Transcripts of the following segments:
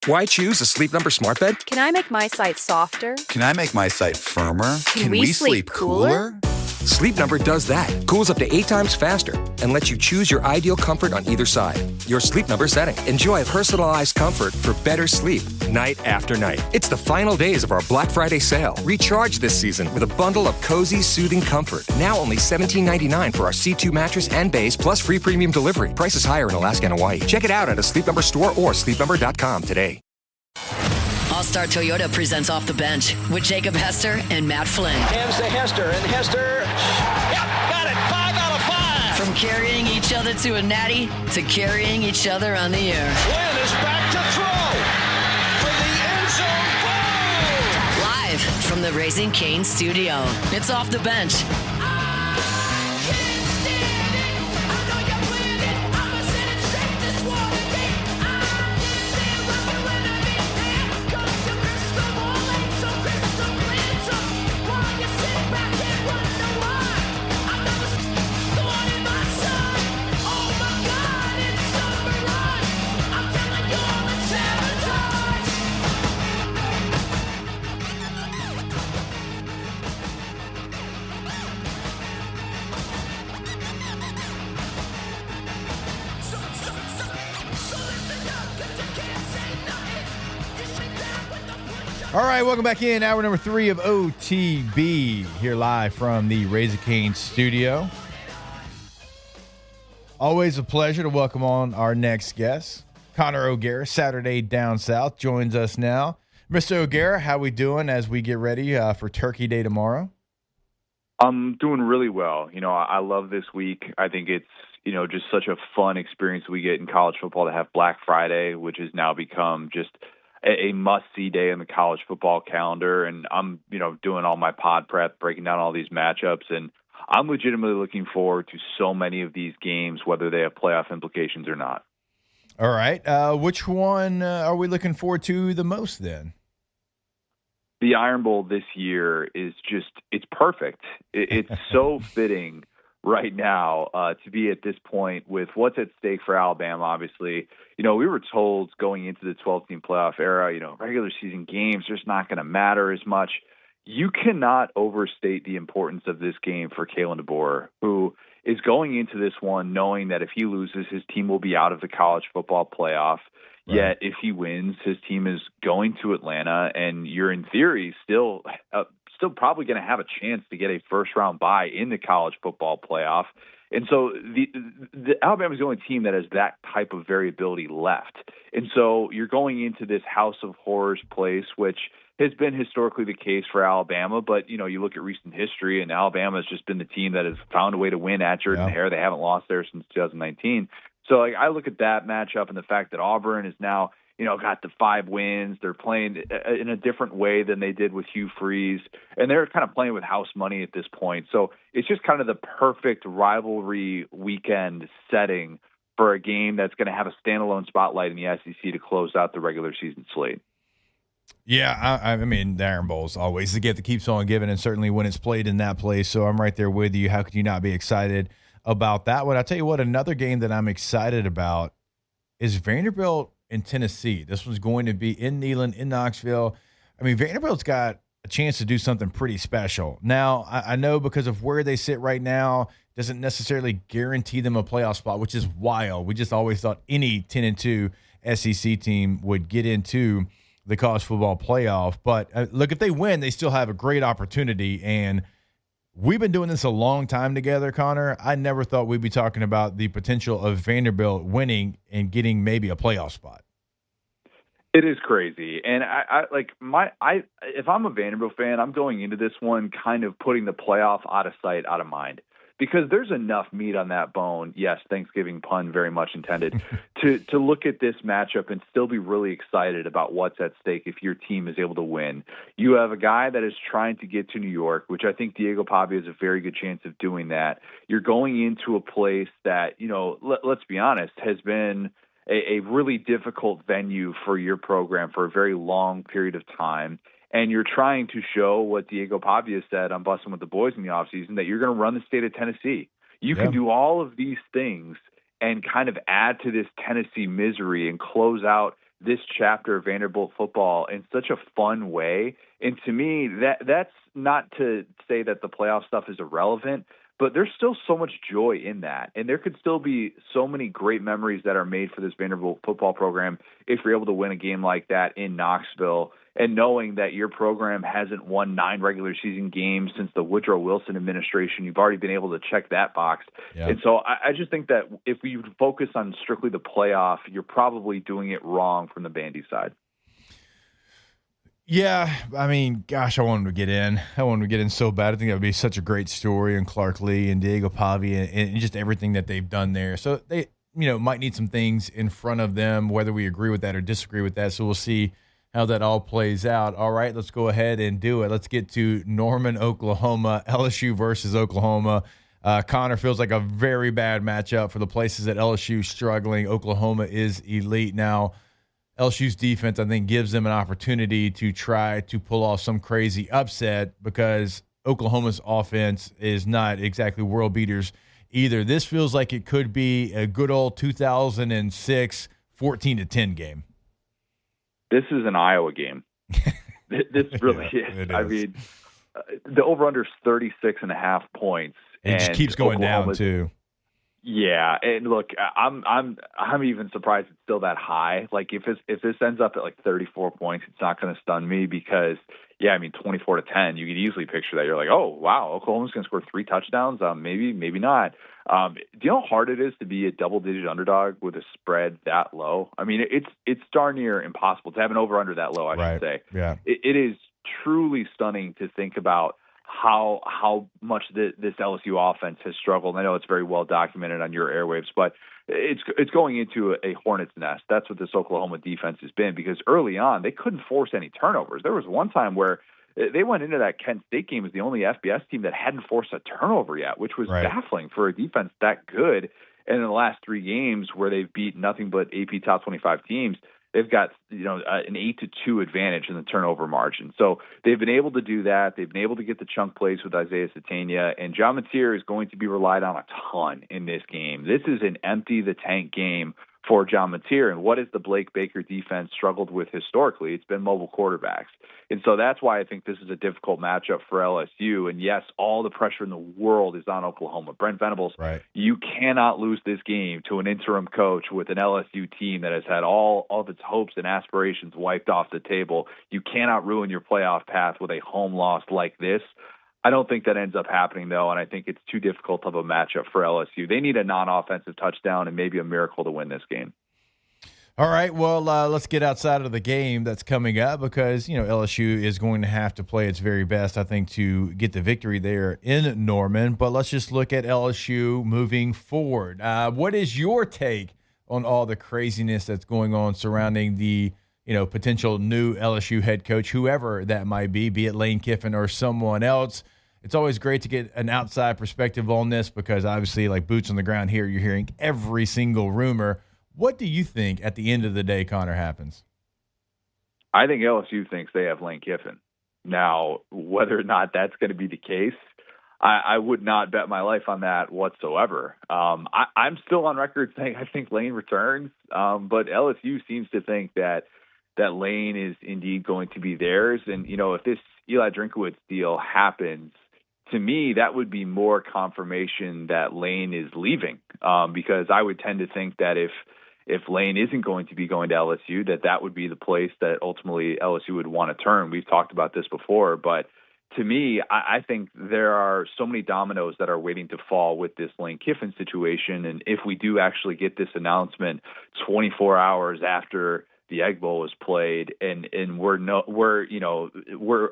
Why choose a Sleep Number smart bed? Can I make my site softer? Can I make my site firmer? Can we sleep cooler? Sleep Number does that. Cools up to 8 times faster and lets you choose your ideal comfort on either side. Your Sleep Number setting. Enjoy personalized comfort for better sleep night after night. It's the final days of our Black Friday sale. Recharge this season with a bundle of cozy, soothing comfort. Now only $17.99 for our C2 mattress and base, plus free premium delivery. Prices higher in Alaska and Hawaii. Check it out at a Sleep Number store or sleepnumber.com today. All-Star Toyota presents Off the Bench with Jacob Hester and Matt Flynn. Hands to Hester, and Hester, yep, got it, 5 out of 5. From carrying each other to a natty to carrying each other on the air. Flynn is back to throw for the end zone. Live from the Raising Cane studio, it's Off the Bench. All right, welcome back in. Hour number 3 of OTB, here live from the Raising Cane studio. Always a pleasure to welcome on our next guest. Connor O'Gara, Saturday Down South, joins us now. Mr. O'Gara, how we doing as we get ready for Turkey Day tomorrow? I'm doing really well. I love this week. I think it's, just such a fun experience we get in college football to have Black Friday, which has now become just a must-see day in the college football calendar. And I'm, doing all my pod prep, breaking down all these matchups, and I'm legitimately looking forward to so many of these games, whether they have playoff implications or not. All right. Which one are we looking forward to the most then? The Iron Bowl this year is it's perfect. It's so fitting right now to be at this point with what's at stake for Alabama. Obviously, we were told going into the 12-team playoff era, regular season games just not going to matter as much. You cannot overstate the importance of this game for Kalen DeBoer, who is going into this one knowing that if he loses, his team will be out of the college football playoff. Right. Yet if he wins, his team is going to Atlanta, and you're in theory still probably going to have a chance to get a first-round bye in the college football playoff. And so the Alabama is the only team that has that type of variability left. And so you're going into this house of horrors place, which has been historically the case for Alabama. But, you look at recent history, and Alabama has just been the team that has found a way to win at Jordan-Hare. They haven't lost there since 2019. So I look at that matchup and the fact that Auburn is now, got the 5 wins. They're playing in a different way than they did with Hugh Freeze, and they're kind of playing with house money at this point. So it's just kind of the perfect rivalry weekend setting for a game that's going to have a standalone spotlight in the SEC to close out the regular season slate. Yeah, I mean, the Iron Bowl is always the gift that keeps on giving, and certainly when it's played in that place. So I'm right there with you. How could you not be excited about that one? I'll tell you what, another game that I'm excited about is Vanderbilt in Tennessee. This one's going to be in Neyland, in Knoxville. I mean, Vanderbilt's got a chance to do something pretty special. Now, I know because of where they sit right now doesn't necessarily guarantee them a playoff spot, which is wild. We just always thought any 10-2 SEC team would get into the college football playoff. But look, if they win, they still have a great opportunity. And we've been doing this a long time together, Connor. I never thought we'd be talking about the potential of Vanderbilt winning and getting maybe a playoff spot. It is crazy. And if I'm a Vanderbilt fan, I'm going into this one kind of putting the playoff out of sight, out of mind, because there's enough meat on that bone. Yes, Thanksgiving pun very much intended to look at this matchup and still be really excited about what's at stake if your team is able to win. You have a guy that is trying to get to New York, which I think Diego Pavia has a very good chance of doing that. You're going into a place that, let's be honest, has been a really difficult venue for your program for a very long period of time. And you're trying to show what Diego Pavia said on Bussin' with the Boys in the offseason, that you're going to run the state of Tennessee. You can do all of these things and kind of add to this Tennessee misery and close out this chapter of Vanderbilt football in such a fun way. And to me, that's not to say that the playoff stuff is irrelevant, but there's still so much joy in that. And there could still be so many great memories that are made for this Vanderbilt football program if you're able to win a game like that in Knoxville, and knowing that your program hasn't won 9 regular season games since the Woodrow Wilson administration. You've already been able to check that box. Yeah. And so I just think that if we focus on strictly the playoff, you're probably doing it wrong from the Vandy side. Yeah, I mean, gosh, I wanted to get in. I wanted to get in so bad. I think that would be such a great story, and Clark Lee and Diego Pavi and just everything that they've done there. So they, might need some things in front of them, whether we agree with that or disagree with that. So we'll see how that all plays out. All right, let's go ahead and do it. Let's get to Norman, Oklahoma, LSU versus Oklahoma. Connor, feels like a very bad matchup for the places that LSU struggling. Oklahoma is elite. Now, LSU's defense, I think, gives them an opportunity to try to pull off some crazy upset because Oklahoma's offense is not exactly world beaters either. This feels like it could be a good old 2006 14-10 game. This is an Iowa game. This really is. I mean, the over-under is 36.5 points. It just keeps going down too. Yeah, and look, I'm even surprised it's still that high. Like if this ends up at like 34 points, it's not going to stun me because 24-10, you could easily picture that. You're like, oh wow, Oklahoma's going to score 3 touchdowns. Maybe not. Do you know how hard it is to be a double-digit underdog with a spread that low? I mean, it's darn near impossible to have an over/under that low. I should say. Yeah, it is truly stunning to think about how much this LSU offense has struggled. I know it's very well documented on your airwaves, but it's going into a hornet's nest. That's what this Oklahoma defense has been, because early on they couldn't force any turnovers. There was one time where they went into that Kent State game as the only FBS team that hadn't forced a turnover yet, which was baffling for a defense that good. And in the last 3 games where they've beat nothing but AP top 25 teams, they've got an 8-2 advantage in the turnover margin. So they've been able to do that. They've been able to get the chunk plays with Isaiah Satania, and John Mateer is going to be relied on a ton in this game. This is an empty the tank game for John Mateer. And what has the Blake Baker defense struggled with historically? It's been mobile quarterbacks. And so that's why I think this is a difficult matchup for LSU. And yes, all the pressure in the world is on Oklahoma. Brent Venables, you cannot lose this game to an interim coach with an LSU team that has had all of its hopes and aspirations wiped off the table. You cannot ruin your playoff path with a home loss like this. I don't think that ends up happening, though, and I think it's too difficult of a matchup for LSU. They need a non-offensive touchdown and maybe a miracle to win this game. All right, well, let's get outside of the game that's coming up because, LSU is going to have to play its very best, I think, to get the victory there in Norman. But let's just look at LSU moving forward. What is your take on all the craziness that's going on surrounding the potential new LSU head coach, whoever that might be it Lane Kiffin or someone else? It's always great to get an outside perspective on this because obviously, like boots on the ground here, you're hearing every single rumor. What do you think at the end of the day, Connor, happens? I think LSU thinks they have Lane Kiffin. Now, whether or not that's going to be the case, I would not bet my life on that whatsoever. I'm still on record saying I think Lane returns, but LSU seems to think that Lane is indeed going to be theirs. And, if this Eli Drinkowitz deal happens, to me, that would be more confirmation that Lane is leaving, because I would tend to think that if Lane isn't going to be going to LSU, that would be the place that ultimately LSU would want to turn. We've talked about this before, but to me, I think there are so many dominoes that are waiting to fall with this Lane Kiffin situation. And if we do actually get this announcement 24 hours after the Egg Bowl was played, and we're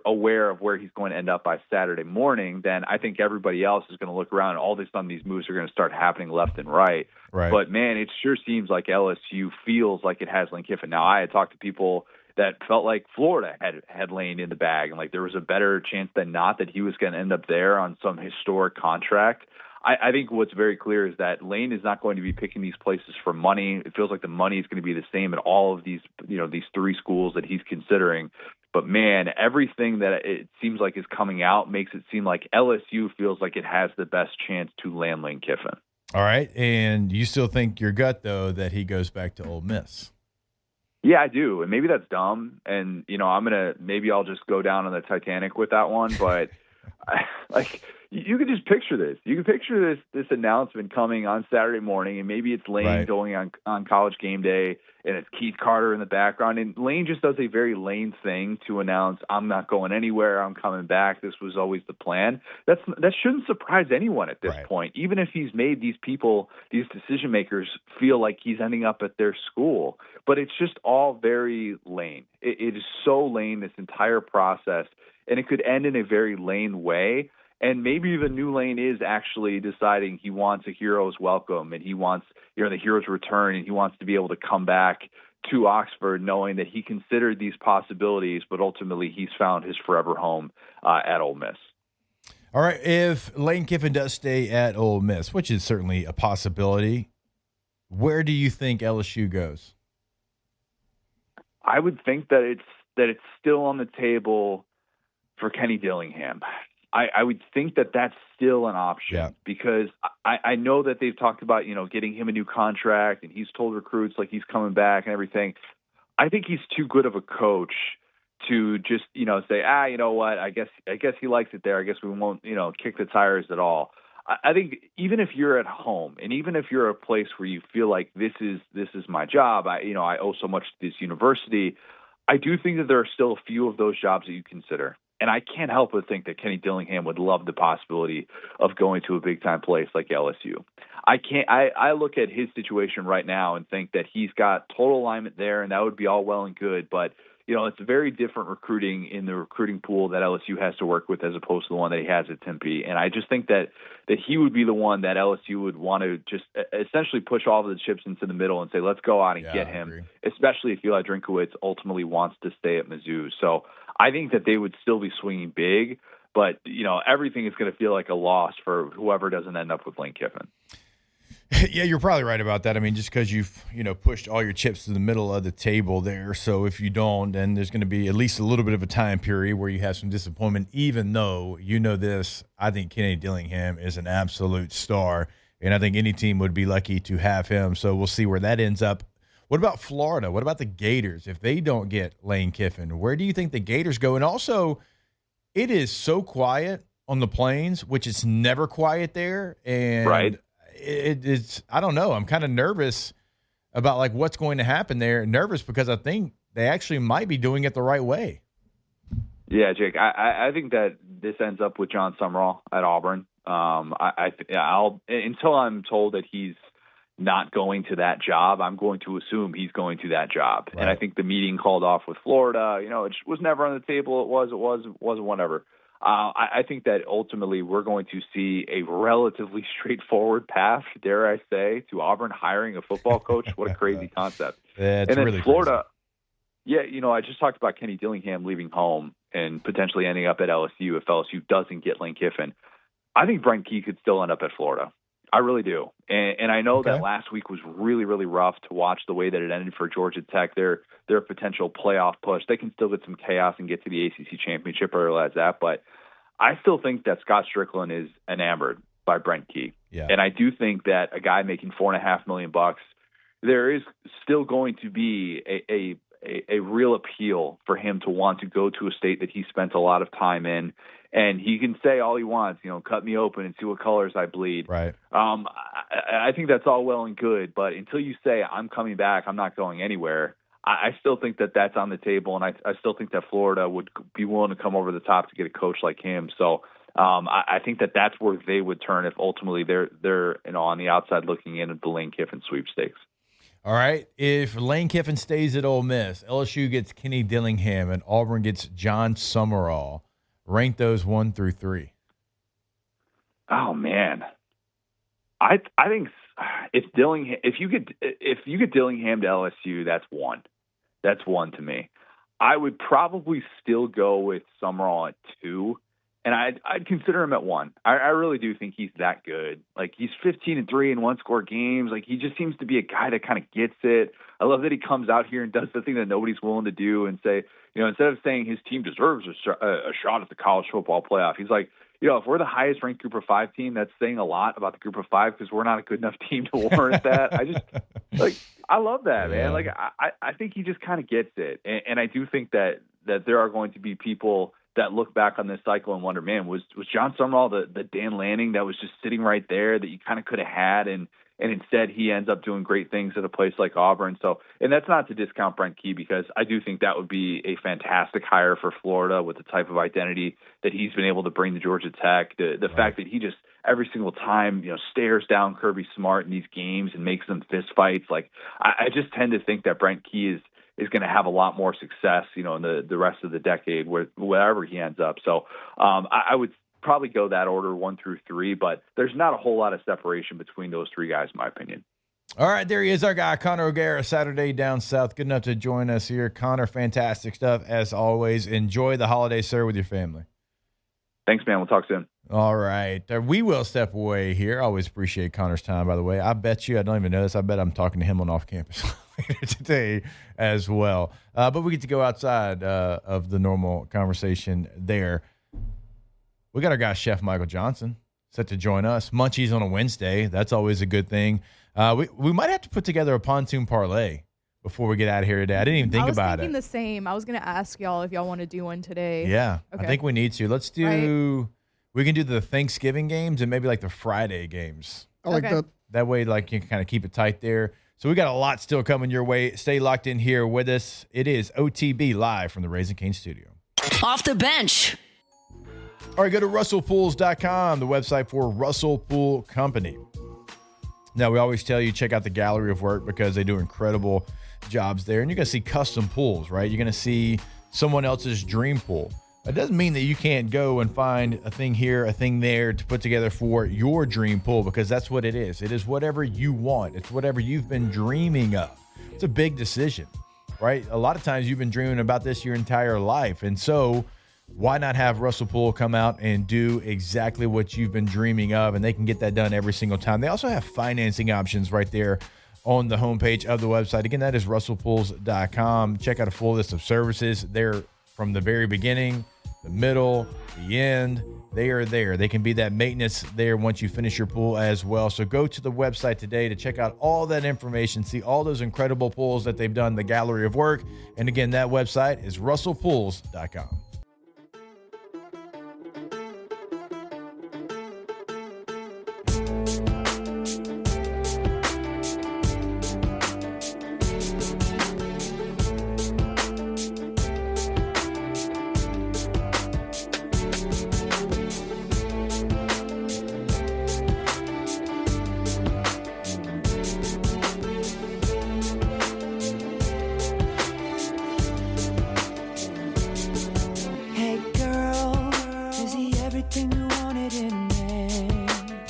aware of where he's going to end up by Saturday morning, then I think everybody else is going to look around and all of a sudden these moves are going to start happening left and right. But man, it sure seems like LSU feels like it has Lane Kiffin. Now, I had talked to people that felt like Florida had Lane in the bag, and like there was a better chance than not that he was going to end up there on some historic contract. I think what's very clear is that Lane is not going to be picking these places for money. It feels like the money is going to be the same at all of these, these 3 schools that he's considering. But man, everything that it seems like is coming out makes it seem like LSU feels like it has the best chance to land Lane Kiffin. All right. And you still think your gut, though, that he goes back to Ole Miss? Yeah, I do. And maybe that's dumb. And, maybe I'll just go down on the Titanic with that one. But you can just picture this. You can picture this announcement coming on Saturday morning, and maybe it's Lane going on College Game Day, and it's Keith Carter in the background. And Lane just does a very Lane thing to announce, I'm not going anywhere. I'm coming back. This was always the plan. That shouldn't surprise anyone at this point, even if he's made these people, these decision makers, feel like he's ending up at their school. But it's just all very Lane. It is so Lane, this entire process, and it could end in a very Lane way. And maybe the new Lane is actually deciding he wants a hero's welcome, and he wants the hero's return, and he wants to be able to come back to Oxford knowing that he considered these possibilities, but ultimately he's found his forever home at Ole Miss. All right, if Lane Kiffin does stay at Ole Miss, which is certainly a possibility, where do you think LSU goes? I would think that it's still on the table for Kenny Dillingham. I would think that that's still an option because I know that they've talked about, getting him a new contract, and he's told recruits like he's coming back and everything. I think he's too good of a coach to just, say, you know what, I guess he likes it there. I guess we won't, kick the tires at all. I think even if you're at home, and even if you're a place where you feel like this is my job, I owe so much to this university, I do think that there are still a few of those jobs that you consider. And I can't help but think that Kenny Dillingham would love the possibility of going to a big-time place like LSU. I look at his situation right now and think that he's got total alignment there, and that would be all well and good. But, it's very different recruiting in the recruiting pool that LSU has to work with as opposed to the one that he has at Tempe. And I just think that he would be the one that LSU would want to just essentially push all of the chips into the middle and say, let's go out and get him, especially if Eli Drinkowitz ultimately wants to stay at Mizzou. So I think that they would still be swinging big, but, everything is going to feel like a loss for whoever doesn't end up with Lane Kiffin. Yeah, you're probably right about that. I mean, just because you've, pushed all your chips to the middle of the table there. So if you don't, then there's going to be at least a little bit of a time period where you have some disappointment, even though this. I think Kenny Dillingham is an absolute star, and I think any team would be lucky to have him. So we'll see where that ends up. What about Florida? What about the Gators? If they don't get Lane Kiffin, where do you think the Gators go? And also, it is so quiet on the Plains, which is never quiet there. And it's I don't know. I'm kind of nervous about what's going to happen there. Nervous because I think they actually might be doing it the right way. Yeah, Jake, I think that this ends up with John Summerall at Auburn. I'll until I'm told that he's not going to that job, I'm going to assume he's going to that job. Right. And I think the meeting called off with Florida, it was never on the table. It wasn't whatever. I think that ultimately we're going to see a relatively straightforward path, dare I say, to Auburn hiring a football coach. What a crazy concept. And then really Florida, I just talked about Kenny Dillingham leaving home and potentially ending up at LSU if LSU doesn't get Lane Kiffin. I think Brent Key could still end up at Florida. I really do. And I know that last week was really, really rough to watch the way that it ended for Georgia Tech. Their potential playoff push. They can still get some chaos and get to the ACC championship. I realize that. But I still think that Scott Strickland is enamored by Brent Key. Yeah. And I do think that a guy making $4.5 million, there is still going to be a real appeal for him to want to go to a state that he spent a lot of time in. And he can say all he wants, cut me open and see what colors I bleed. Right. I think that's all well and good, but until you say I'm coming back, I'm not going anywhere, I still think that that's on the table, and I still think that Florida would be willing to come over the top to get a coach like him. So I think that that's where they would turn if ultimately they're on the outside looking in at the Lane Kiffin sweepstakes. All right. If Lane Kiffin stays at Ole Miss, LSU gets Kenny Dillingham, and Auburn gets John Summerall. Rank those 1 through 3. Oh man, I think if you get Dillingham to LSU, that's 1. That's 1 to me. I would probably still go with Summerall at 2, And I'd consider him at 1. I really do think he's that good. Like, he's 15-3 in one-score games. Like, he just seems to be a guy that kind of gets it. I love that he comes out here and does the thing that nobody's willing to do and say, instead of saying his team deserves a shot at the college football playoff, he's like, if we're the highest ranked Group of 5 team, that's saying a lot about the Group of 5 because we're not a good enough team to warrant that. I love that, man. Like, I think he just kind of gets it. And I do think that there are going to be people that look back on this cycle and wonder, man, was John Summerall the Dan Lanning that was just sitting right there that you kind of could have had, and instead he ends up doing great things at a place like Auburn. So, and that's not to discount Brent Key, because I do think that would be a fantastic hire for Florida with the type of identity that he's been able to bring to Georgia Tech. The fact that he just every single time, stares down Kirby Smart in these games and makes them fist fights. Like, I just tend to think that Brent Key is going to have a lot more success, in the rest of the decade, wherever he ends up. So I would probably go that order 1 through 3, but there's not a whole lot of separation between those 3 guys, in my opinion. All right, there he is, our guy, Connor O'Gara, Saturday Down South. Good enough to join us here. Connor, fantastic stuff, as always. Enjoy the holiday, sir, with your family. Thanks, man. We'll talk soon. All right. We will step away here. I always appreciate Connor's time, by the way. I bet you, I don't even know this, I bet I'm talking to him on off campus later today as well. But we get to go outside of the normal conversation there. We got our guy, Chef Michael Johnson, set to join us. Munchies on a Wednesday. That's always a good thing. We might have to put together a pontoon parlay before we get out of here today. I didn't even think about it. I was thinking the same. I was going to ask y'all if y'all want to do one today. Yeah, okay. I think we need to. Let's do we can do the Thanksgiving games and maybe like the Friday games. I like that. That way, like, you can kind of keep it tight there. So we got a lot still coming your way. Stay locked in here with us. It is OTB live from the Raising Cane studio. Off the bench. All right, go to russellpools.com, the website for Russell Pool Company. Now, we always tell you, check out the gallery of work because they do incredible jobs there. And you're going to see custom pools, right? You're going to see someone else's dream pool. It doesn't mean that you can't go and find a thing here, a thing there to put together for your dream pool, because that's what it is. It is whatever you want. It's whatever you've been dreaming of. It's a big decision, right? A lot of times you've been dreaming about this your entire life. And so why not have Russell Pool come out and do exactly what you've been dreaming of, and they can get that done every single time. They also have financing options right there on the homepage of the website. Again, that is russellpools.com. Check out a full list of services. They're from the very beginning, the middle, the end. They are there. They can be that maintenance there once you finish your pool as well. So go to the website today to check out all that information, see all those incredible pools that they've done, the gallery of work. And again, that website is russellpools.com.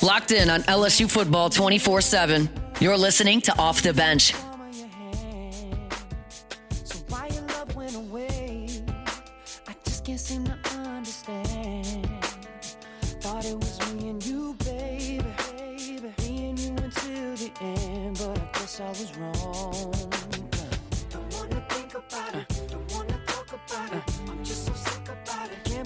Locked in on LSU football 24/7. You're listening to Off the Bench.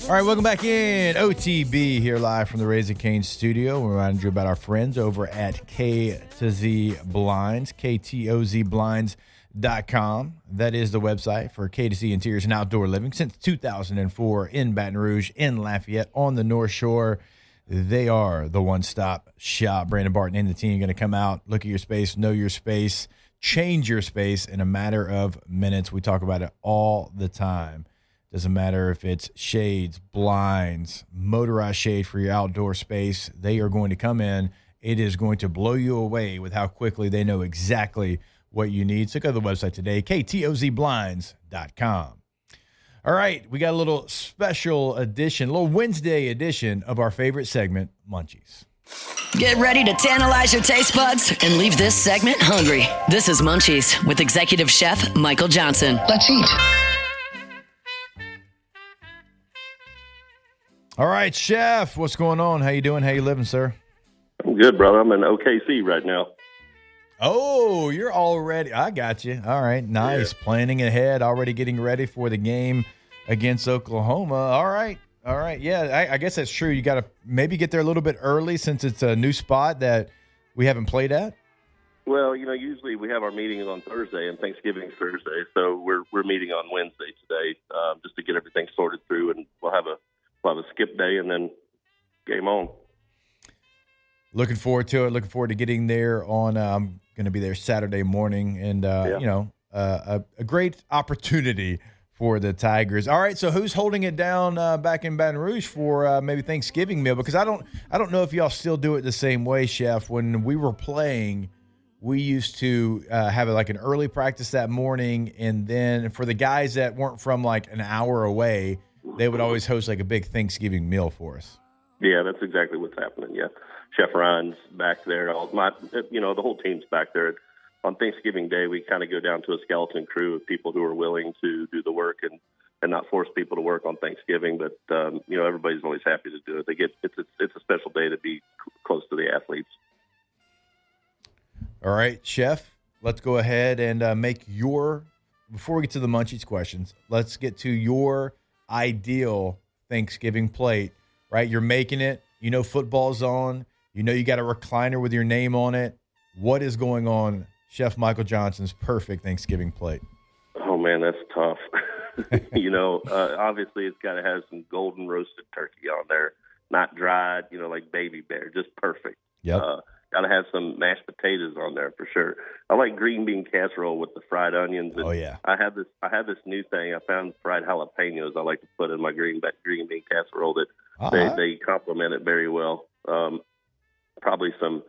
All right, welcome back in. OTB here live from the Raising Cane studio. We reminded you about our friends over at K2Z Blinds, KTOZBlinds.com. That is the website for K2Z Interiors and Outdoor Living since 2004 in Baton Rouge, in Lafayette, on the North Shore. They are the one-stop shop. Brandon Barton and the team are going to come out, look at your space, know your space, change your space in a matter of minutes. We talk about it all the time. Doesn't matter if it's shades, blinds, motorized shade for your outdoor space. They are going to come in. It is going to blow you away with how quickly they know exactly what you need. So go to the website today, KTOZBlinds.com. All right, we got a little special edition, a little Wednesday edition of our favorite segment, Munchies. Get ready to tantalize your taste buds and leave this segment hungry. This is Munchies with Executive Chef Michael Johnson. Let's eat. All right, Chef, what's going on? How you doing? How you living, sir? I'm good, brother. I'm in OKC right now. Oh, you're already – I got you. All right, nice. Yeah. Planning ahead, already getting ready for the game against Oklahoma. All right. Yeah, I guess that's true. You got to maybe get there a little bit early since it's a new spot that we haven't played at. Well, usually we have our meetings on Thursday, and Thanksgiving's Thursday, so we're meeting on Wednesday today just to get everything sorted through, and we'll have a skip day and then game on. Looking forward to it. Looking forward to getting there on. I'm going to be there Saturday morning, and a great opportunity for the Tigers. All right, so who's holding it down back in Baton Rouge for maybe Thanksgiving meal? Because I don't know if y'all still do it the same way, Chef. When we were playing, we used to have like an early practice that morning, and then for the guys that weren't from like an hour away, they would always host like a big Thanksgiving meal for us. Yeah, that's exactly what's happening. Yeah, Chef Ryan's back there. The whole team's back there. On Thanksgiving Day, we kind of go down to a skeleton crew of people who are willing to do the work and not force people to work on Thanksgiving. But everybody's always happy to do it. It's a special day to be close to the athletes. All right, Chef, let's go ahead and before we get to the Munchies questions, let's get to your ideal Thanksgiving plate, right? You're making it. Football's on. You got a recliner with your name on it. What is going on Chef Michael Johnson's perfect Thanksgiving plate? Oh, man, that's tough. Obviously it's got to have some golden roasted turkey on there, not dried, like baby bear, just perfect. Yep. Got to have some mashed potatoes on there for sure. I like green bean casserole with the fried onions. And oh yeah. I have this new thing. I found fried jalapenos I like to put in my green bean casserole that they complement it very well. Probably some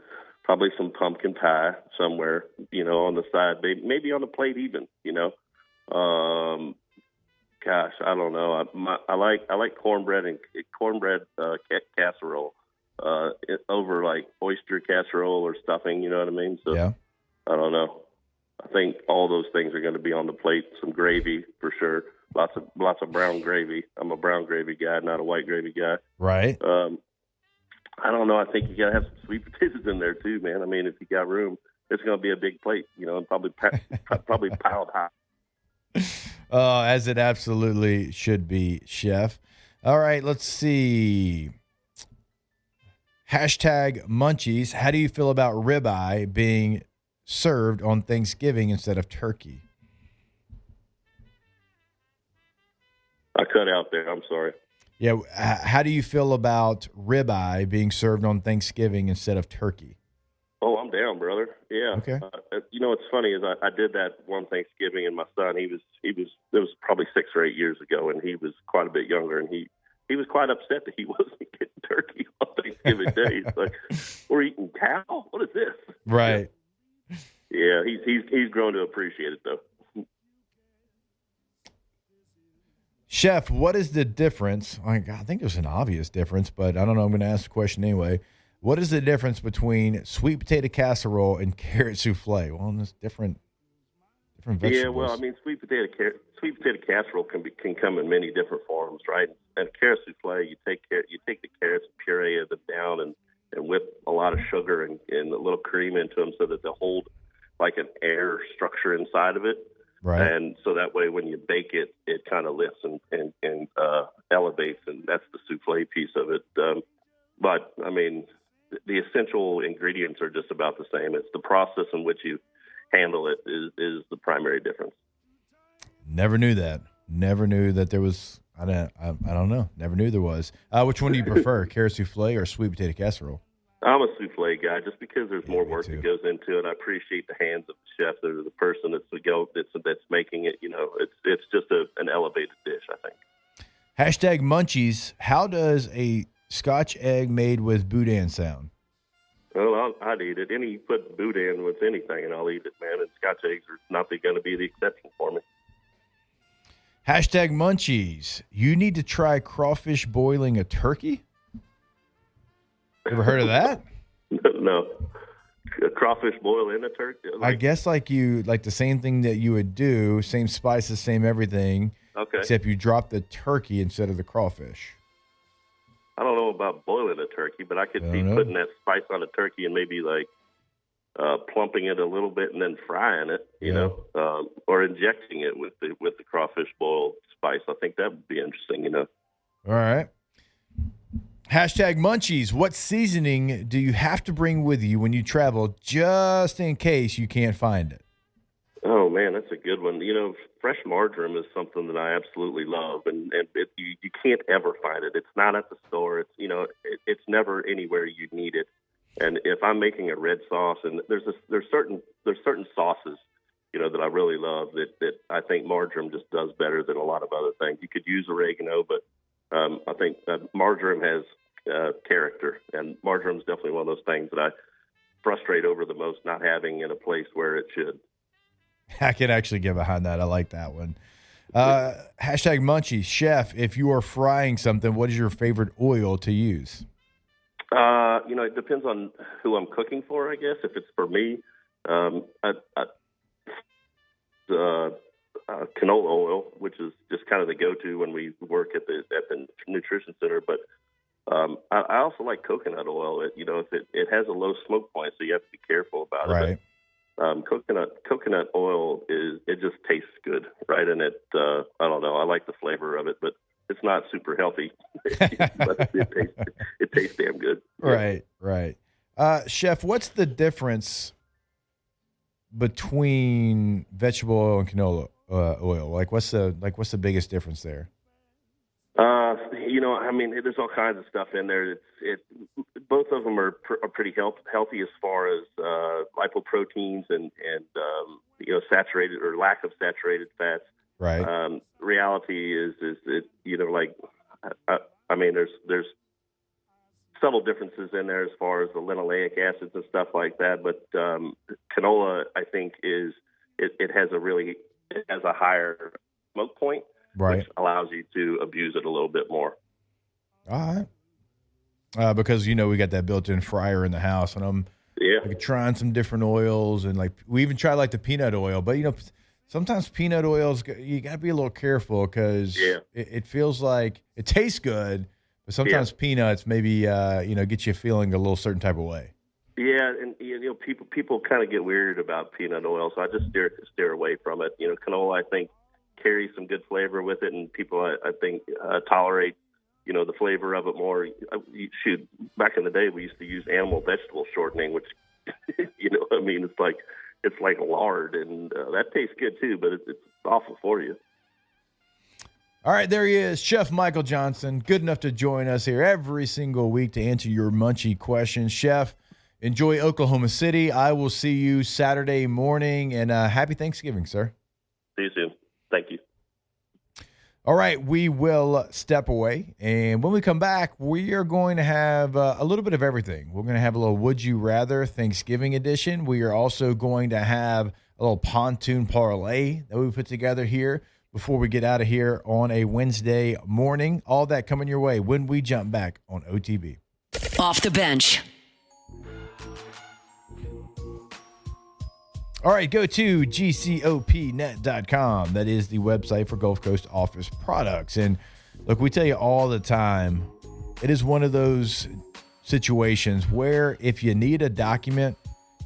pumpkin pie somewhere, on the side, maybe on the plate even, Gosh, I don't know. I like cornbread casserole over like oyster casserole or stuffing. You know what I mean? So yeah. I don't know. I think all those things are going to be on the plate. Some gravy for sure. Lots of brown gravy. I'm a brown gravy guy, not a white gravy guy. Right. I don't know. I think you got to have some sweet potatoes in there too, man. I mean, if you got room, it's going to be a big plate, and probably piled high. As it absolutely should be, Chef. All right, let's see. Hashtag Munchies. How do you feel about ribeye being served on Thanksgiving instead of turkey? I cut out there. I'm sorry. Yeah, how do you feel about ribeye being served on Thanksgiving instead of turkey? Oh, I'm down, brother. Yeah. Okay. What's funny is I did that one Thanksgiving, and my son, it was probably 6 or 8 years ago, and he was quite a bit younger, and he was quite upset that he wasn't getting turkey on Thanksgiving Day. He's like, we're eating cow? What is this? Right. Yeah, he's grown to appreciate it, though. Chef, what is the difference? I think there's an obvious difference, but I don't know. I'm going to ask the question anyway. What is the difference between sweet potato casserole and carrot souffle? Well, there's different vegetables. Yeah, well, I mean, sweet potato casserole can come in many different forms, right? And carrot souffle, you take the carrots and puree them down and whip a lot of sugar and a little cream into them so that they hold like an air structure inside of it. Right. And so that way when you bake it, it kind of lifts and elevates, and that's the souffle piece of it. But, I mean, the essential ingredients are just about the same. It's the process in which you handle it is the primary difference. Never knew that. Never knew that there was – I don't know. Never knew there was. Which one do you prefer, carrot souffle or sweet potato casserole? I'm a souffle guy just because there's more work that goes into it. I appreciate the hands of the chef or the person that's making it. It's just an elevated dish, I think. Hashtag Munchies. How does a Scotch egg made with boudin sound? Well, I'd eat it. You put boudin with anything, and I'll eat it, man. And Scotch eggs are not going to be the exception for me. Hashtag Munchies. You need to try crawfish boiling a turkey? Ever heard of that? No. A crawfish boil in a turkey? I guess like the same thing that you would do, same spices, same everything. Okay. Except you drop the turkey instead of the crawfish. about boiling a turkey, but I could see putting that spice on a turkey and maybe like plumping it a little bit and then frying it, you know, or injecting it with the crawfish boil spice. I think that would be interesting, you know. All right. Hashtag Munchies. What seasoning do you have to bring with you when you travel just in case you can't find it? Oh, man, that's a good one. You know, fresh marjoram is something that I absolutely love, and you can't ever find it. It's not at the store. It's, you know, it's never anywhere you need it. And if I'm making a red sauce, and there's certain sauces, you know, that I really love that I think marjoram just does better than a lot of other things. You could use oregano, but I think marjoram has character, and marjoram is definitely one of those things that I frustrate over the most not having in a place where it should. I can actually get behind that. I like that one. Hashtag Munchies. Chef, if you are frying something, what is your favorite oil to use? You know, it depends on who I'm cooking for, I guess. If it's for me, canola oil, which is just kind of the go-to when we work at the nutrition center. But I also like coconut oil. It has a low smoke point, so you have to be careful about it. Right. Coconut oil it just tastes good, right? And I don't know, I like the flavor of it, but it's not super healthy. But it tastes damn good. Right. Chef, what's the difference between vegetable oil and canola oil? What's the biggest difference there? You know, I mean, there's all kinds of stuff in there. Both of them are pretty healthy as far as lipoproteins and you know, saturated or lack of saturated fats. Right. Reality is you know, like I mean, there's subtle differences in there as far as the linoleic acids and stuff like that. But canola, I think, it has a higher smoke point, right, which allows you to abuse it a little bit more. All right. Because, you know, we got that built-in fryer in the house, and I'm trying some different oils, and we even try the peanut oil. But, you know, sometimes peanut oils, you got to be a little careful because it feels like it tastes good, but sometimes peanuts maybe, get you feeling a little certain type of way. Yeah, and, you know, people kind of get weird about peanut oil, so I just steer away from it. You know, canola, I think, carries some good flavor with it, and people, I think, tolerate, you know, the flavor of it more. Shoot, back in the day, we used to use animal vegetable shortening, which, you know, I mean, it's like lard, and that tastes good too, but it's awful for you. All right, there he is, Chef Michael Johnson, good enough to join us here every single week to answer your munchie questions. Chef, enjoy Oklahoma City. I will see you Saturday morning, and happy Thanksgiving, sir. See you soon. Thank you. All right, we will step away, and when we come back, we are going to have a little bit of everything. We're going to have a little Would You Rather Thanksgiving edition. We are also going to have a little Pontoon Parlay that we put together here before we get out of here on a Wednesday morning. All that coming your way when we jump back on OTB. Off the bench. All right, go to gcopnet.com. That is the website for Gulf Coast Office Products. And look, we tell you all the time, it is one of those situations where if you need a document,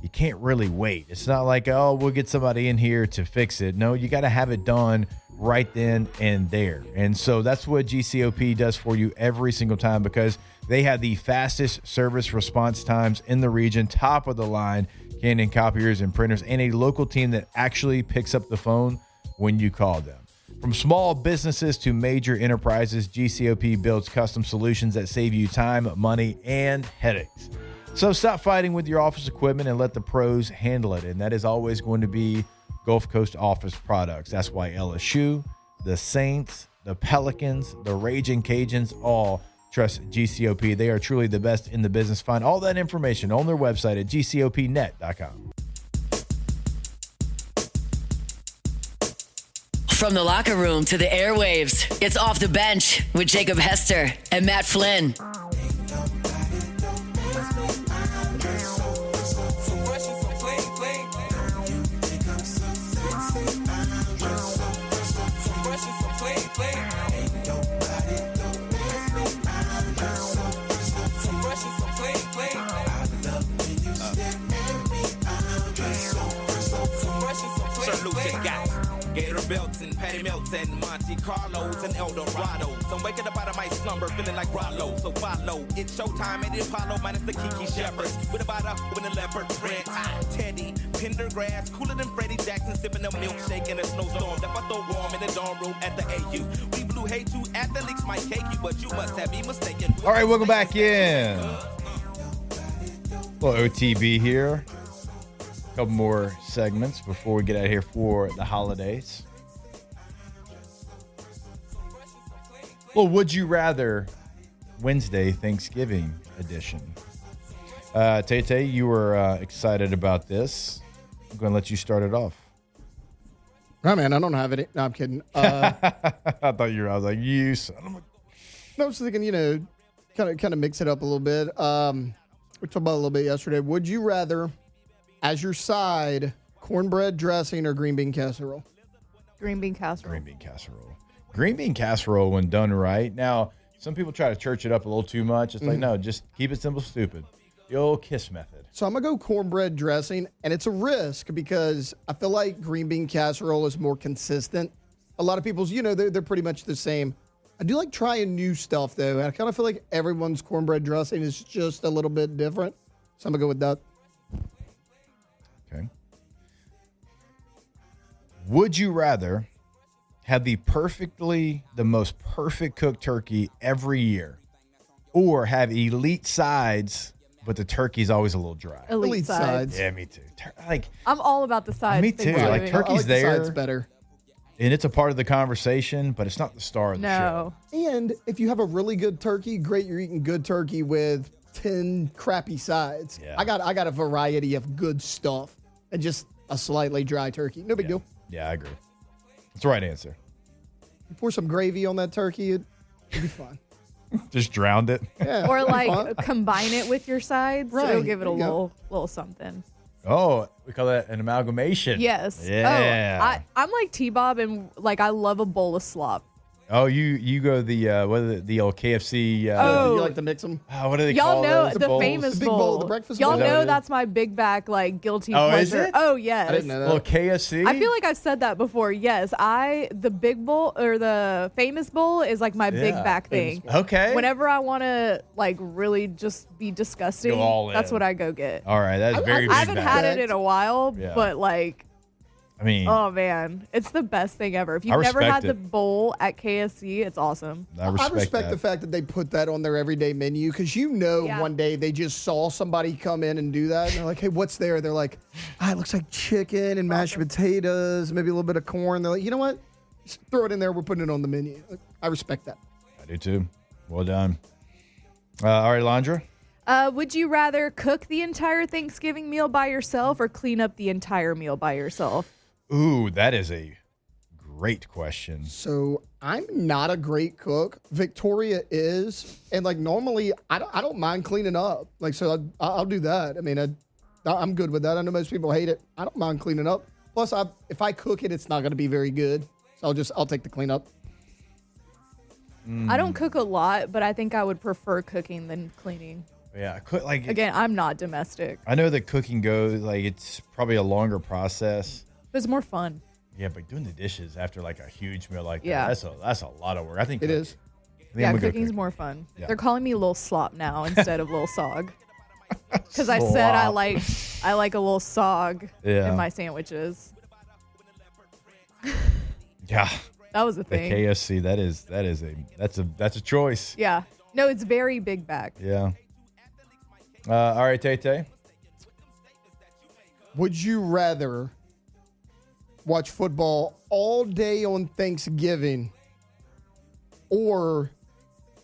you can't really wait. It's not like, oh, we'll get somebody in here to fix it. No, you got to have it done right then and there. And so that's what GCOP does for you every single time, because they have the fastest service response times in the region, top of the line, Canon copiers and printers, and a local team that actually picks up the phone when you call them. From small businesses to major enterprises, GCOP builds custom solutions that save you time, money, and headaches. So stop fighting with your office equipment and let the pros handle it. And that is always going to be Gulf Coast Office Products. That's why LSU, the Saints, the Pelicans, the Raging Cajuns all trust GCOP. They are truly the best in the business. Find all that information on their website at gcopnet.com. From the locker room to the airwaves, it's Off the Bench with Jacob Hester and Matt Flynn. belts and patty melts and Monte Carlos and El Dorados. I'm waking up out of my slumber feeling like Rollo. So follow, it's showtime at the Apollo minus the Kiki Shepherds. With about a when the leopard print. Teddy, Pendergrass, cooler than Freddie Jackson, sipping a milkshake in a snowstorm. That I throw warm in the dorm room at the AU. We blew hate you athletes might cake you, but you must have me mistaken. All right, welcome back in. Well, OTB here. A couple more segments before we get out of here for the holidays. Well, would you rather Wednesday Thanksgiving edition? Tay, you were excited about this. I'm going to let you start it off. Oh, man, I don't have it. No, I'm kidding. I thought you were. I was like, you son of a... No, I was thinking, kind of mix it up a little bit. We talked about it a little bit yesterday. Would you rather, as your side, cornbread dressing or green bean casserole? Green bean casserole. Green bean casserole. Green bean casserole, when done right. Now, some people try to church it up a little too much. It's like, no, just keep it simple, stupid. The old KISS method. So I'm going to go cornbread dressing, and it's a risk because I feel like green bean casserole is more consistent. A lot of people's, they're pretty much the same. I do like trying new stuff, though. And I kind of feel like everyone's cornbread dressing is just a little bit different. So I'm going to go with that. Okay. Would you rather have the most perfect cooked turkey every year or have elite sides, but the turkey's always a little dry? Elite sides. Yeah, me too. I'm all about the sides. Me too. Thanksgiving. Like turkey's I like there. the sides better. And it's a part of the conversation, but it's not the star of the show. And if you have a really good turkey, great, you're eating good turkey with 10 crappy sides. Yeah. I got a variety of good stuff and just a slightly dry turkey. No big deal. Yeah, I agree. That's the right answer. You pour some gravy on that turkey, it'd be fine. Just drowned it. Yeah, Or it'd be fine. like combine it with your sides. Right. It'll give it a There you go. little something. Oh, we call that an amalgamation. Yes. Yeah. Oh, I'm like T-Bob and like I love a bowl of slop. Oh, you go the old KFC. Do you like to mix them? What do they Y'all call know those? the bowls? famous The big bowl, the breakfast Y'all bowl? Is that what know it is? that's my big back like guilty Oh, is pleasure. it? Oh yes. I didn't know that. Little KFC. I feel like I've said that before. Yes, the big bowl or the famous bowl is like my big Yeah, back thing. Okay. Whenever I want to like really just be disgusting, Go all that's in. what I go get. All right, that's very big I haven't back. had it in a while, Yeah. but like, I mean, oh man, it's the best thing ever. If I you've never respect had the it. bowl at KFC, it's awesome. I respect the that. fact that they put that on their everyday menu because Yeah. one day they just saw somebody come in and do that. And they're like, hey, what's there? They're like, it looks like chicken and mashed potatoes, maybe a little bit of corn. They're like, you know what? Just throw it in there. We're putting it on the menu. I respect that. I do too. Well done. All right, Alondra. Would you rather cook the entire Thanksgiving meal by yourself or clean up the entire meal by yourself? Ooh, that is a great question. So I'm not a great cook. Victoria is. And like normally I don't mind cleaning up. Like, so I'll do that. I mean, I'm good with that. I know most people hate it. I don't mind cleaning up. Plus, if I cook it, it's not going to be very good. So I'll take the cleanup. I don't cook a lot, but I think I would prefer cooking than cleaning. Yeah, Again, I'm not domestic. I know that cooking goes it's probably a longer process. But it's more fun. Yeah, but doing the dishes after like a huge meal like that, Yeah. that's a lot of work. I think It is. Yeah, cooking's more fun. Yeah. They're calling me Lil Slop now instead of Lil Sog. Because I said I like a little sog Yeah. in my sandwiches. Yeah. That was a The thing. KFC, that's a choice. Yeah. No, it's very big back. Yeah. All right, Tay. Would you rather watch football all day on Thanksgiving or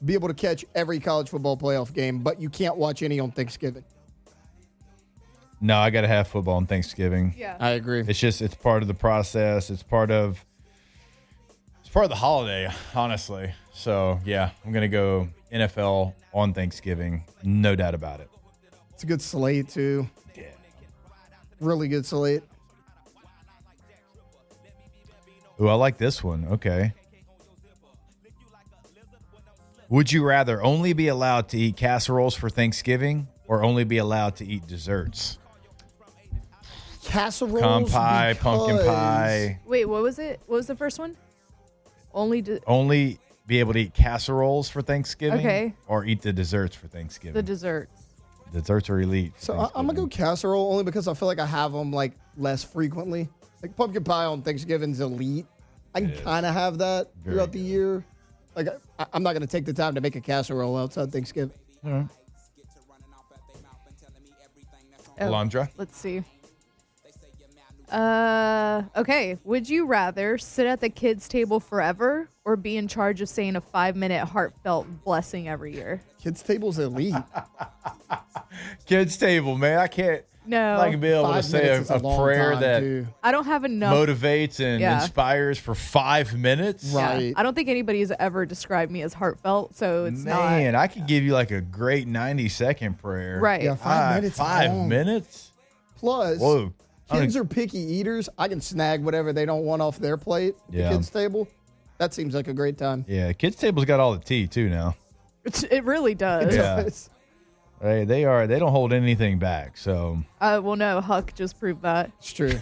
be able to catch every college football playoff game, but you can't watch any on Thanksgiving? No, I got to have football on Thanksgiving. Yeah. I agree. It's part of the process. It's part of the holiday, honestly. So, yeah, I'm going to go NFL on Thanksgiving. No doubt about it. It's a good slate, too. Yeah. Really good slate. Ooh, I like this one. Okay. Would you rather only be allowed to eat casseroles for Thanksgiving or only be allowed to eat desserts? casseroles. Pecan pie, pumpkin because- pie. Wait, what was it? What was the first one? Only Be able to eat casseroles for Thanksgiving. Okay. Or eat the desserts for Thanksgiving. the desserts. Desserts are elite. for So I'm gonna go Thanksgiving. casserole only because I feel like I have them like less frequently. Like pumpkin pie on Thanksgiving's elite. I can kind of have that Very throughout the good. year. Like I'm not gonna take the time to make a casserole outside Thanksgiving. All right. Oh, Alondra? Let's see. Okay. Would you rather sit at the kids' table forever or be in charge of saying a 5-minute heartfelt blessing every year? Kids table's elite. Kids table, man. I can't. No. I can be able to 5 say minutes a is a long prayer time, that too. I don't have enough. motivates and Yeah. inspires for 5 minutes. Yeah. Right. I don't think anybody has ever described me as heartfelt, so it's Man, I could give you like a great 90-second prayer. Right. Yeah, 5 minutes. is 5 long. minutes? Plus, Whoa. kids are picky eaters. I can snag whatever they don't want off their plate at Yeah. the kids' table. That seems like a great time. Yeah, kids table's got all the tea too now. not. It really does. Yeah. It's- They don't hold anything back. So, Well, no, Huck just proved that. It's true.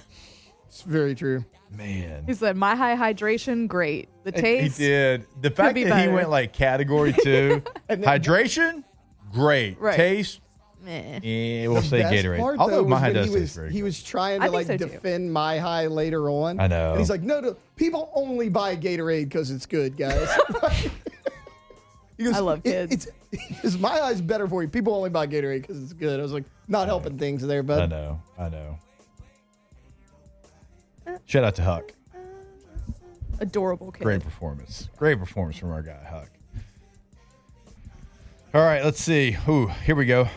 It's very true. man. He said, my high hydration, great. The taste, He did. The fact be that he better. went like category 2, hydration, great. Right. Taste, meh. we'll The say best Gatorade. part, Although though, my was high when does he taste was, very he good. was trying I to think like so, too. defend my high later on. I know. And he's like, no, people only buy Gatorade because it's good, guys. He goes, I love kids. It's my eye's better for you. People only buy Gatorade because it's good. I was like, not helping things there, I but know. Shout out to Huck. Adorable kid. Great performance. Great performance from our guy, Huck. All right, let's see. Ooh, here we go.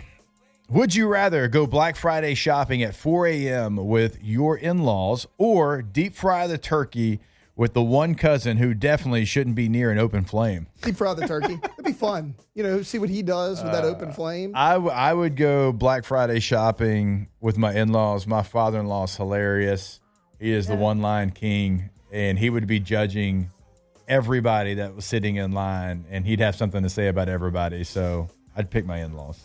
Would you rather go Black Friday shopping at 4 a.m. with your in-laws or deep fry the turkey with the one cousin who definitely shouldn't be near an open flame? deep fry the turkey. It'd be fun. See what he does with that open flame. I would go Black Friday shopping with my in-laws. My father-in-law's hilarious. He is the one-line king, and he would be judging everybody that was sitting in line, and he'd have something to say about everybody. So I'd pick my in-laws.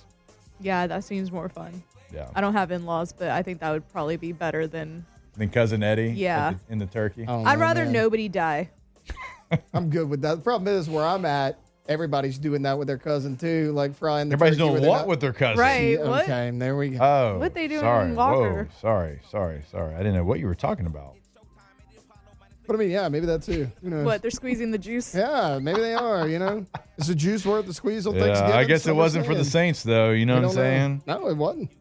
Yeah, that seems more fun. Yeah. I don't have in-laws, but I think that would probably be better than. Then Cousin Eddie. Yeah. In the turkey. Oh, I'd rather man. nobody die. I'm good with that. The problem is where I'm at, everybody's doing that with their cousin too, like frying the Everybody's turkey doing where they're what not- with their cousin? Right. What? Okay, there we go. Oh. What they doing sorry. in Walker? Whoa. Sorry. I didn't know what you were talking about. But I mean, yeah, maybe that too. Who knows? What? They're squeezing the juice? Yeah, maybe they are. Is the juice worth the squeeze on Yeah, Thanksgiving? I guess it Some are wasn't for the saying. Saints, though. You know We what I'm don't saying? know. No, it wasn't.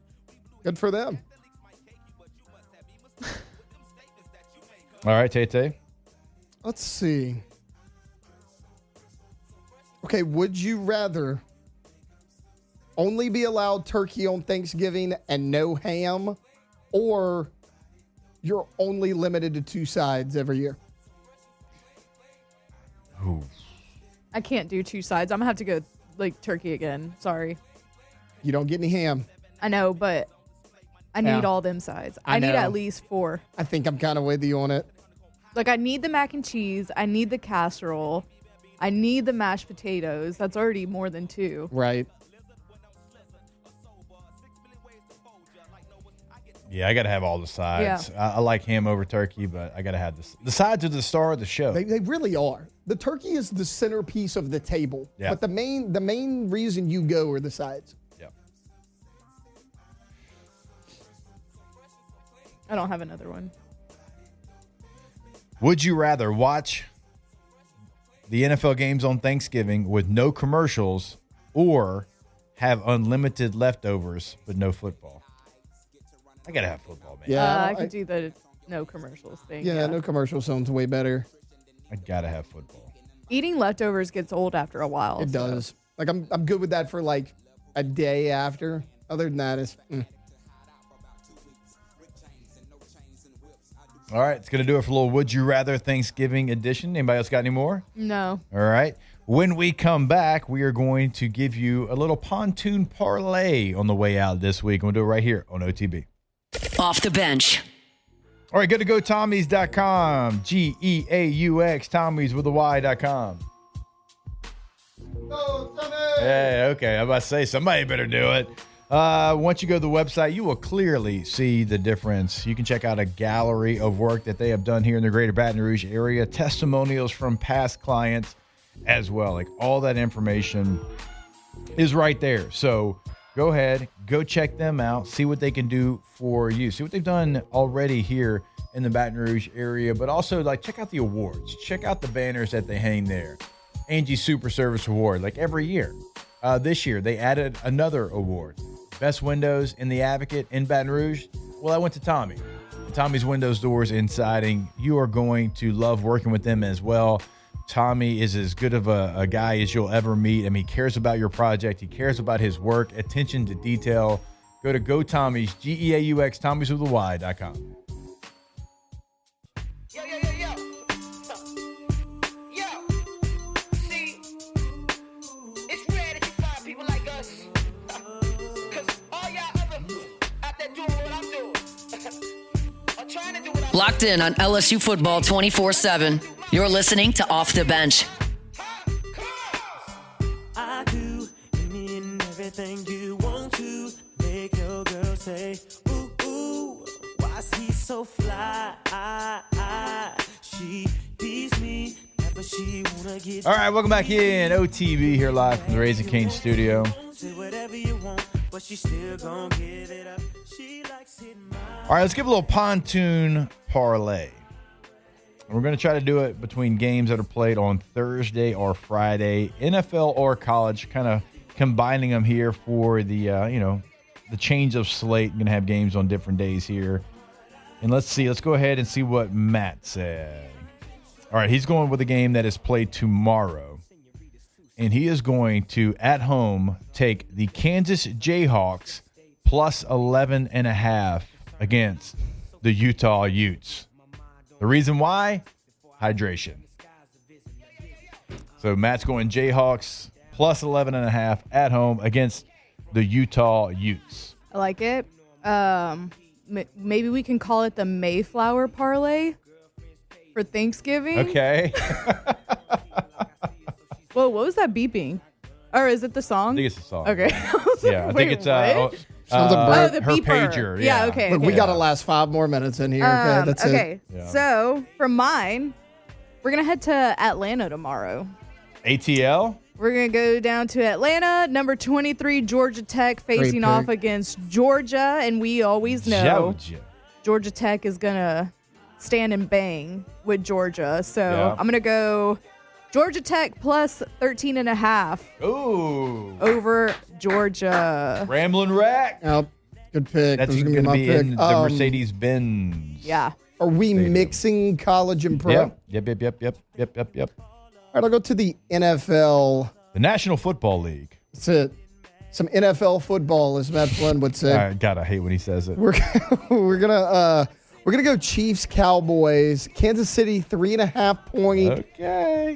Good for them. All right, Tay. Let's see. Okay, would you rather only be allowed turkey on Thanksgiving and no ham, or you're only limited to 2 sides every year? Ooh. I can't do 2 sides. I'm going to have to go like turkey again. Sorry. You don't get any ham. I know, but I need Yeah. all them sides. I I need know. at least 4. I think I'm kind of with you on it. Like, I need the mac and cheese. I need the casserole. I need the mashed potatoes. That's already more than 2. Right. Yeah, I got to have all the sides. I like ham over turkey, but I got to have this. The sides are the star of the show. They really are. The turkey is the centerpiece of the table. Yeah. But the main reason you go are the sides. Yeah. I don't have another one. Would you rather watch the NFL games on Thanksgiving with no commercials or have unlimited leftovers but no football? I got to have football, man. Yeah, I could do the no commercials thing. Yeah, no commercial sounds way better. I got to have football. Eating leftovers gets old after a while. It does. Like I'm good with that for like a day after. Other than that, it's All right, it's going to do it for a little Would You Rather Thanksgiving edition. Anybody else got any more? No. All right. When we come back, we are going to give you a little pontoon parlay on the way out this week. We'll do it right here on OTB. Off the bench. All right, good to go, Tommys.com. Geaux, Tommys with a Y.com. Hey, okay. I'm about to say somebody better do it. Once you go to the website, you will clearly see the difference. You can check out a gallery of work that they have done here in the greater Baton Rouge area, testimonials from past clients as well. Like all that information is right there. So go ahead, go check them out, see what they can do for you. See what they've done already here in the Baton Rouge area, but also like check out the awards. Check out the banners that they hang there. Angie Super Service Award, like every year. This year, they added another award. Best windows in the Advocate in Baton Rouge. Well, I went to Tommy. Tommy's Windows, Doors, and Siding. You are going to love working with them as well. Tommy is as good of a guy as you'll ever meet. I mean, he cares about your project. He cares about his work, attention to detail. Go to GoTommy's, G-E-A-U-X, Tommy'sWithAY.com. Yo, yo, yo, yo. Yo. See, it's rare that you find people like us. Because all y'all other out there doing what I'm doing. Or trying to do what I'm Locked in on LSU football 24/7. You're listening to Off the Bench. I do any and everything you want to make your girl say, ooh, ooh, why's he so fly? She beats me, never she wanna get. All right, welcome back in. OTB here live from the Raising Cane studio. Say whatever you want, but she still gonna give it up. She likes hitting my. All right, let's give a little pontoon parlay. We're going to try to do it between games that are played on Thursday or Friday, NFL or college, kind of combining them here for the, the change of slate. You're going to have games on different days here. And let's go ahead and see what Matt said. All right, he's going with a game that is played tomorrow. And he is going to, at home, take the Kansas Jayhawks plus 11.5 against the Utah Utes. The reason why? Hydration. So Matt's going Jayhawks plus 11.5 at home against the Utah Utes. I like it. Maybe we can call it the Mayflower Parlay for Thanksgiving. Okay. Whoa, what was that beeping? Or is it the song? I think it's the song. Okay. Yeah, I think it's what? The the her beeper. pager. Yeah, okay. Look, we got to last 5 more minutes in here. Okay, that's okay. it. Yeah. So for mine, we're going to head to Atlanta tomorrow. ATL? We're going to go down to Atlanta, number 23, Georgia Tech, facing off against Georgia. And we always know Georgia Tech is going to stand and bang with Georgia. So I'm going to go Georgia Tech plus 13.5. Ooh. Over Georgia. Ramblin' Rack. Oh, good pick. That's going to be in the Mercedes-Benz. Yeah. Are we mixing college and pro? Yep. All right, I'll go to the NFL. The National Football League. That's it. Some NFL football, as Matt Flynn would say. God, I hate when he says it. We're gonna go Chiefs Cowboys. Kansas City 3.5 point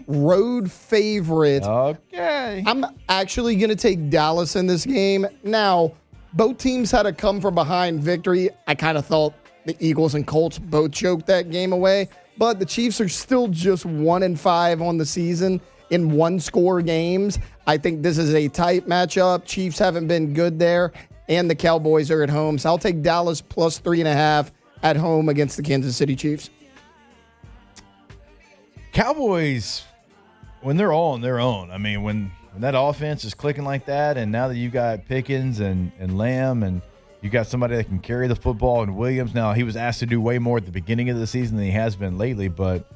road favorite. Okay. I'm actually gonna take Dallas in this game. Now, both teams had a come from behind victory. I kind of thought the Eagles and Colts both choked that game away, but the Chiefs are still just 1-5 on the season in one-score games. I think this is a tight matchup. Chiefs haven't been good there, and the Cowboys are at home. So I'll take Dallas plus 3.5 at home against the Kansas City Chiefs. Cowboys, when they're all on their own, I mean, when that offense is clicking like that, and now that you got Pickens and Lamb, and you got somebody that can carry the football, and Williams, now he was asked to do way more at the beginning of the season than he has been lately, but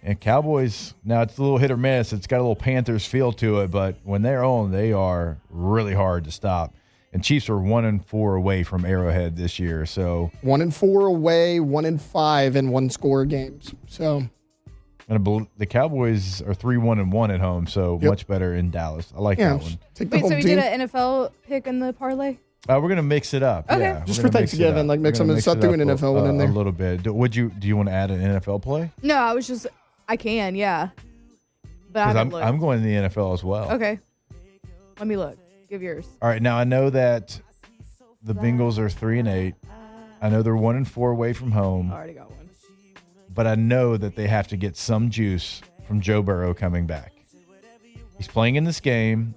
and Cowboys, now it's a little hit or miss. It's got a little Panthers feel to it, but when they're on, they are really hard to stop. And Chiefs are 1-4 away from Arrowhead this year. So 1-4 away, 1-5 in one-score games. So and the Cowboys are 3-1-1 at home, so much better in Dallas. I like that one. Wait, so we did an NFL pick in the parlay? We're gonna mix it up. Okay. Yeah, just for Thanksgiving, like mix them and start doing an NFL one in there a little bit. Do you want to add an NFL play? No, I can, yeah. But I haven't looked. I'm going to the NFL as well. Okay. Let me look. Give yours. All right. Now I know that the Bengals are 3-8. I know they're 1-4 away from home. I already got one. But I know that they have to get some juice from Joe Burrow coming back. He's playing in this game.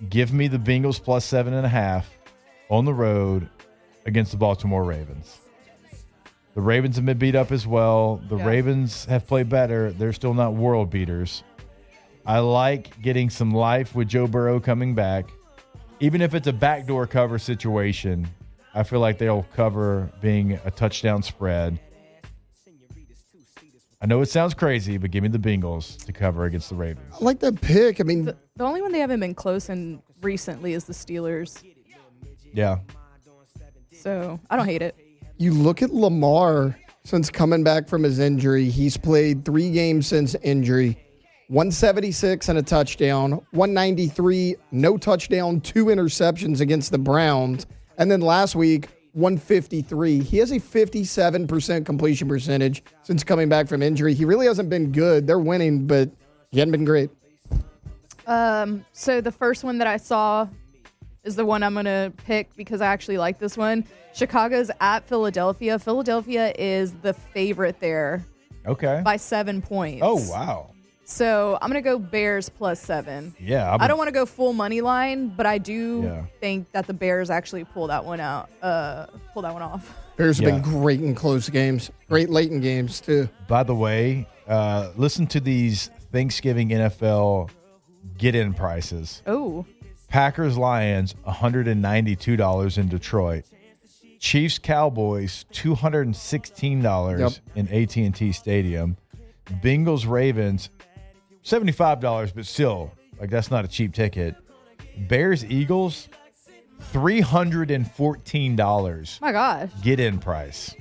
Give me the Bengals plus 7.5 on the road against the Baltimore Ravens. The Ravens have been beat up as well. The Ravens have played better. They're still not world beaters. I like getting some life with Joe Burrow coming back. Even if it's a backdoor cover situation, I feel like they'll cover being a touchdown spread. I know it sounds crazy, but give me the Bengals to cover against the Ravens. I like that pick. I mean, The only one they haven't been close in recently is the Steelers. Yeah. So I don't hate it. you look at Lamar since coming back from his injury. He's played 3 games since injury. 176 and a touchdown, 193, no touchdown, 2 interceptions against the Browns. And then last week, 153. He has a 57% completion percentage since coming back from injury. He really hasn't been good. They're winning, but he hasn't been great. So the first one that I saw is the one I'm going to pick because I actually like this one. Chicago's at Philadelphia. Philadelphia is the favorite there. Okay. By 7 points. Oh, wow. So I'm going to go Bears plus 7. Yeah. I don't want to go full money line, but I do think that the Bears actually pull that one out. Pull that one off. Bears have been great in close games. Great late in games, too. By the way, listen to these Thanksgiving NFL get-in prices. Oh. Packers-Lions, $192 in Detroit. Chiefs-Cowboys, $216 in AT&T Stadium. Bengals-Ravens, $75, but still, like, that's not a cheap ticket. Bears-Eagles, $314. My gosh. Get-in price.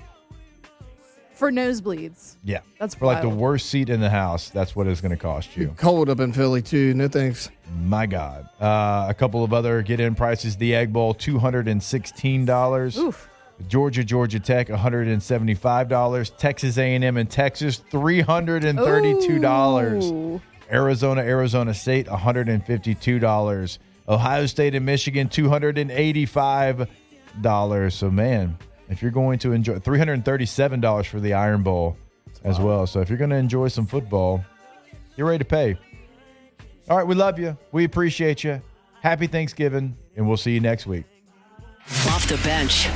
For nosebleeds. Yeah. That's for like the wild. worst seat in the house. That's what it's going to cost you. Cold up in Philly, too. No thanks. My God. A couple of other get-in prices. The Egg Bowl, $216. Oof. Georgia Tech, $175. Texas A&M and Texas, $332. Ooh. Arizona State, $152. Ohio State and Michigan, $285. So, man, if you're going to enjoy, $337 for the Iron Bowl as well. So if you're going to enjoy some football, you're ready to pay. All right, we love you. We appreciate you. Happy Thanksgiving, and we'll see you next week. Off the bench.